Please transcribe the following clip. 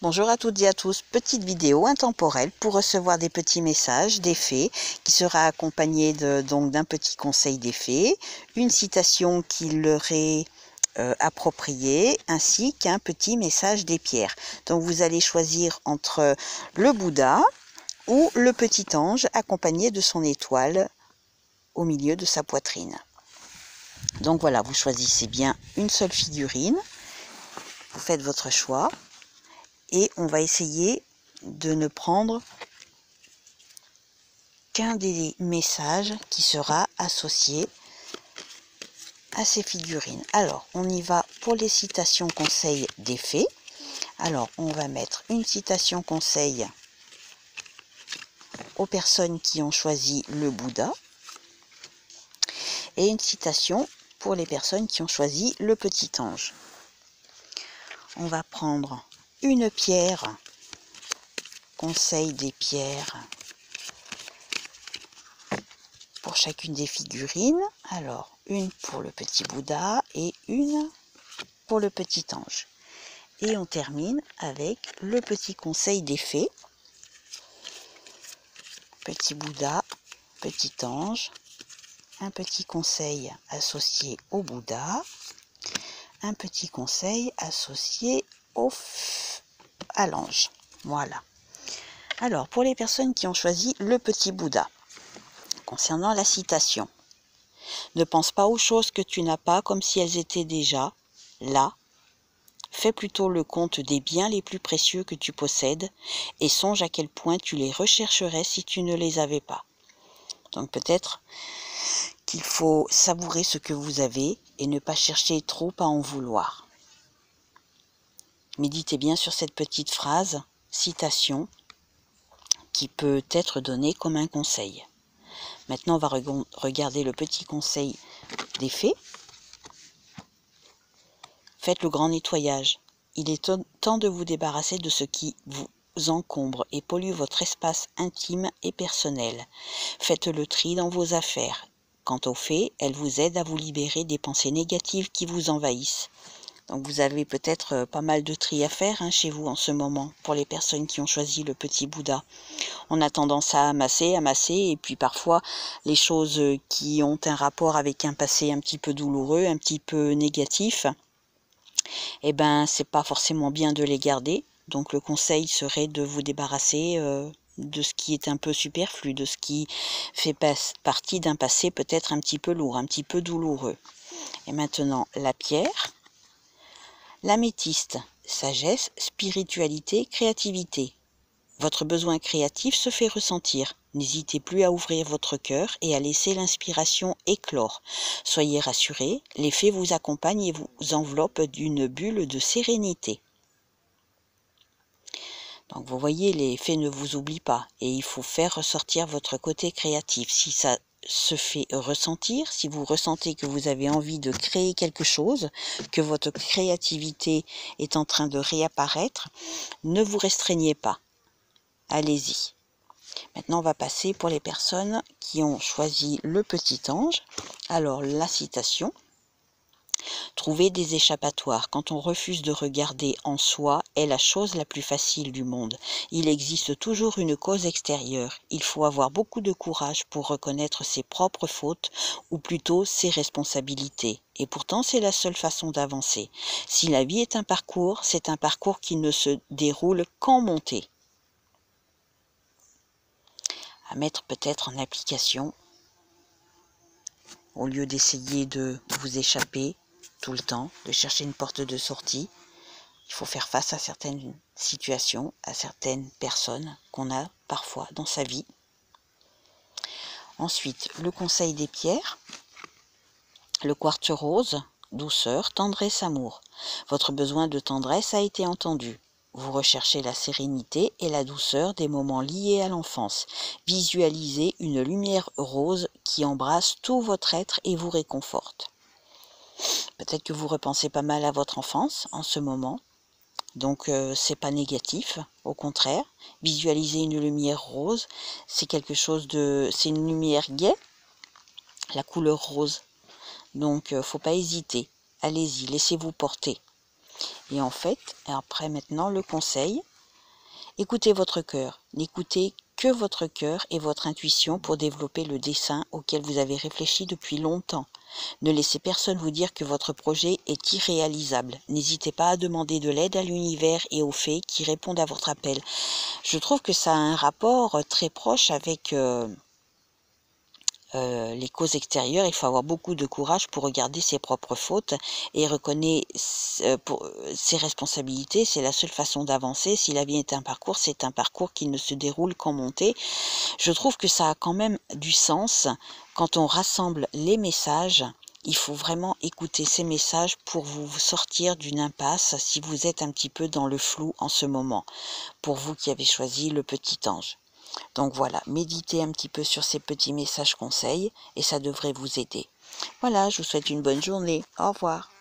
Bonjour à toutes et à tous, petite vidéo intemporelle pour recevoir des petits messages des fées qui sera accompagné d'un petit conseil des fées, une citation qui leur est appropriée ainsi qu'un petit message des pierres. Donc vous allez choisir entre le Bouddha ou le petit ange accompagné de son étoile au milieu de sa poitrine. Donc voilà, vous choisissez bien une seule figurine, vous faites votre choix. Et on va essayer de ne prendre qu'un des messages qui sera associé à ces figurines. Alors, on y va pour les citations conseils des fées. Alors, on va mettre une citation conseil aux personnes qui ont choisi le Bouddha et une citation pour les personnes qui ont choisi le petit ange. On va prendre une pierre, conseil des pierres, pour chacune des figurines. Alors, une pour le petit Bouddha et une pour le petit ange. Et on termine avec le petit conseil des fées. Petit Bouddha, petit ange, un petit conseil associé au Bouddha, un petit conseil associé à l'ange. Voilà. Alors, pour les personnes qui ont choisi le petit Bouddha, concernant la citation, ne pense pas aux choses que tu n'as pas comme si elles étaient déjà là. Fais plutôt le compte des biens les plus précieux que tu possèdes et songe à quel point tu les rechercherais si tu ne les avais pas. Donc peut-être qu'il faut savourer ce que vous avez et ne pas chercher trop à en vouloir. Méditez bien sur cette petite phrase, citation, qui peut être donnée comme un conseil. Maintenant, on va regarder le petit conseil des fées. Faites le grand nettoyage. Il est temps de vous débarrasser de ce qui vous encombre et pollue votre espace intime et personnel. Faites le tri dans vos affaires. Quant aux fées, elles vous aident à vous libérer des pensées négatives qui vous envahissent. Donc vous avez peut-être pas mal de tri à faire chez vous en ce moment, pour les personnes qui ont choisi le petit Bouddha. On a tendance à amasser, et puis parfois les choses qui ont un rapport avec un passé un petit peu douloureux, un petit peu négatif, eh ben c'est pas forcément bien de les garder. Donc le conseil serait de vous débarrasser de ce qui est un peu superflu, de ce qui fait partie d'un passé peut-être un petit peu lourd, un petit peu douloureux. Et maintenant la pierre. L'améthyste, sagesse, spiritualité, créativité. Votre besoin créatif se fait ressentir. N'hésitez plus à ouvrir votre cœur et à laisser l'inspiration éclore. Soyez rassurés, les fées vous accompagnent et vous enveloppent d'une bulle de sérénité. Donc vous voyez, les fées ne vous oublient pas et il faut faire ressortir votre côté créatif. Si ça se fait ressentir, si vous ressentez que vous avez envie de créer quelque chose, que votre créativité est en train de réapparaître, ne vous restreignez pas. Allez-y. Maintenant, on va passer pour les personnes qui ont choisi le petit ange. Alors, la citation. Trouver des échappatoires quand on refuse de regarder en soi est la chose la plus facile du monde. Il existe toujours une cause extérieure. Il faut avoir beaucoup de courage pour reconnaître ses propres fautes, ou plutôt ses responsabilités. Et pourtant, c'est la seule façon d'avancer. Si la vie est un parcours, c'est un parcours qui ne se déroule qu'en montée. À mettre peut-être en application, au lieu d'essayer de vous échapper tout le temps, de chercher une porte de sortie. Il faut faire face à certaines situations, à certaines personnes qu'on a parfois dans sa vie. Ensuite, le conseil des pierres, le quartz rose, douceur, tendresse, amour. Votre besoin de tendresse a été entendu. Vous recherchez la sérénité et la douceur des moments liés à l'enfance. Visualisez une lumière rose qui embrasse tout votre être et vous réconforte. Peut-être que vous repensez pas mal à votre enfance en ce moment. Donc c'est pas négatif, au contraire. Visualiser une lumière rose, c'est c'est une lumière gaie, la couleur rose. Donc faut pas hésiter. Allez-y, laissez-vous porter. Et en fait, après maintenant, le conseil, écoutez votre cœur. N'écoutez que votre cœur et votre intuition pour développer le dessin auquel vous avez réfléchi depuis longtemps. Ne laissez personne vous dire que votre projet est irréalisable. N'hésitez pas à demander de l'aide à l'univers et aux fées qui répondent à votre appel. Je trouve que ça a un rapport très proche avec les causes extérieures. Il faut avoir beaucoup de courage pour regarder ses propres fautes et reconnaître ses responsabilités. C'est la seule façon d'avancer. Si la vie est un parcours, c'est un parcours qui ne se déroule qu'en montée. Je trouve que ça a quand même du sens quand on rassemble les messages. Il faut vraiment écouter ces messages pour vous sortir d'une impasse si vous êtes un petit peu dans le flou en ce moment, pour vous qui avez choisi le petit ange. Donc voilà, méditez un petit peu sur ces petits messages conseils et ça devrait vous aider. Voilà, je vous souhaite une bonne journée. Au revoir.